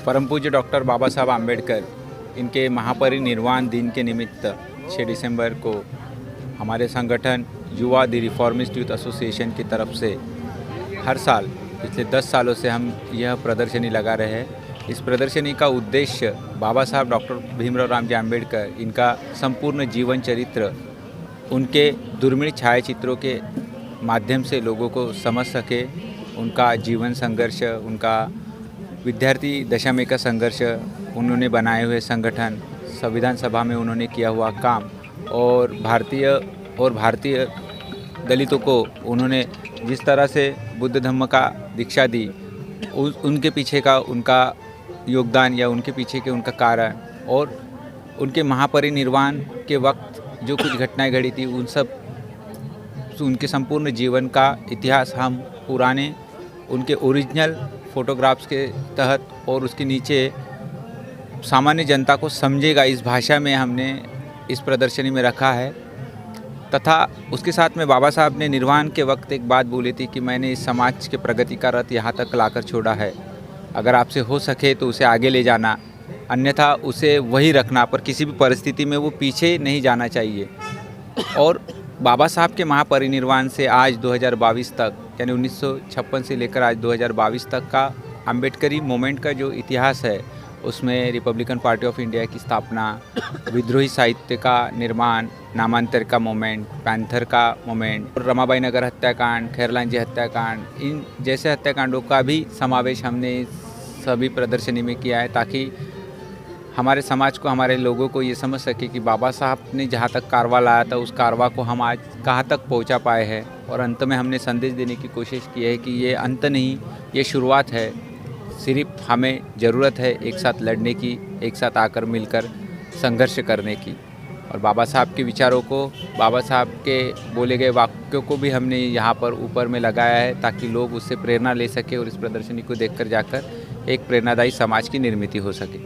परम पूज्य डॉक्टर बाबा साहब आम्बेडकर इनके महापरिनिर्वाण दिन के निमित्त 6 दिसंबर को हमारे संगठन युवा द रिफॉर्मिस्ट यूथ एसोसिएशन की तरफ से हर साल पिछले 10 सालों से हम यह प्रदर्शनी लगा रहे हैं। इस प्रदर्शनी का उद्देश्य बाबा साहब डॉक्टर भीमराव रामजी आम्बेडकर इनका संपूर्ण जीवन चरित्र, उनके दुर्मिळ छायाचित्रों के माध्यम से लोगों को समझ सके, उनका जीवन संघर्ष, उनका विद्यार्थी दशा में का संघर्ष, उन्होंने बनाए हुए संगठन, संविधान सभा में उन्होंने किया हुआ काम और भारतीय दलितों को उन्होंने जिस तरह से बुद्ध धम्म का दीक्षा दी, उनके पीछे का उनका योगदान या उनके पीछे के उनका कारण और उनके महापरिनिर्वाण के वक्त जो कुछ घटनाएं घटी थी, उन सब उनके संपूर्ण जीवन का इतिहास हम पुराने उनके ओरिजिनल फ़ोटोग्राफ्स के तहत और उसके नीचे सामान्य जनता को समझेगा इस भाषा में हमने इस प्रदर्शनी में रखा है। तथा उसके साथ में बाबा साहब ने निर्वाण के वक्त एक बात बोली थी कि मैंने इस समाज के प्रगति का रथ यहाँ तक लाकर छोड़ा है, अगर आपसे हो सके तो उसे आगे ले जाना, अन्यथा उसे वही रखना, पर किसी भी परिस्थिति में वो पीछे नहीं जाना चाहिए। और बाबा साहब के महापरिनिर्वाण से आज 2022 तक, यानी 1956 से लेकर आज 2022 तक का अम्बेडकरी मूवमेंट का जो इतिहास है, उसमें रिपब्लिकन पार्टी ऑफ इंडिया की स्थापना, विद्रोही साहित्य का निर्माण, नामांतर का मूवमेंट, पैंथर का मूवमेंट, रमाबाई नगर हत्याकांड, खैरलाल जी हत्याकांड, इन जैसे हत्याकांडों का भी समावेश हमने सभी प्रदर्शनी में किया है, ताकि हमारे समाज को, हमारे लोगों को ये समझ सके कि बाबा साहब ने जहाँ तक कारवा लाया था, उस कारवा को हम आज कहाँ तक पहुँचा पाए हैं। और अंत में हमने संदेश देने की कोशिश की है कि ये अंत नहीं, ये शुरुआत है। सिर्फ हमें ज़रूरत है एक साथ लड़ने की, एक साथ आकर मिलकर संघर्ष करने की। और बाबा साहब के विचारों को, बाबा साहब के बोले गए वाक्यों को भी हमने यहाँ पर ऊपर में लगाया है, ताकि लोग उससे प्रेरणा ले सके और इस प्रदर्शनी को देखकर जाकर एक प्रेरणादायी समाज की निर्मित हो सके।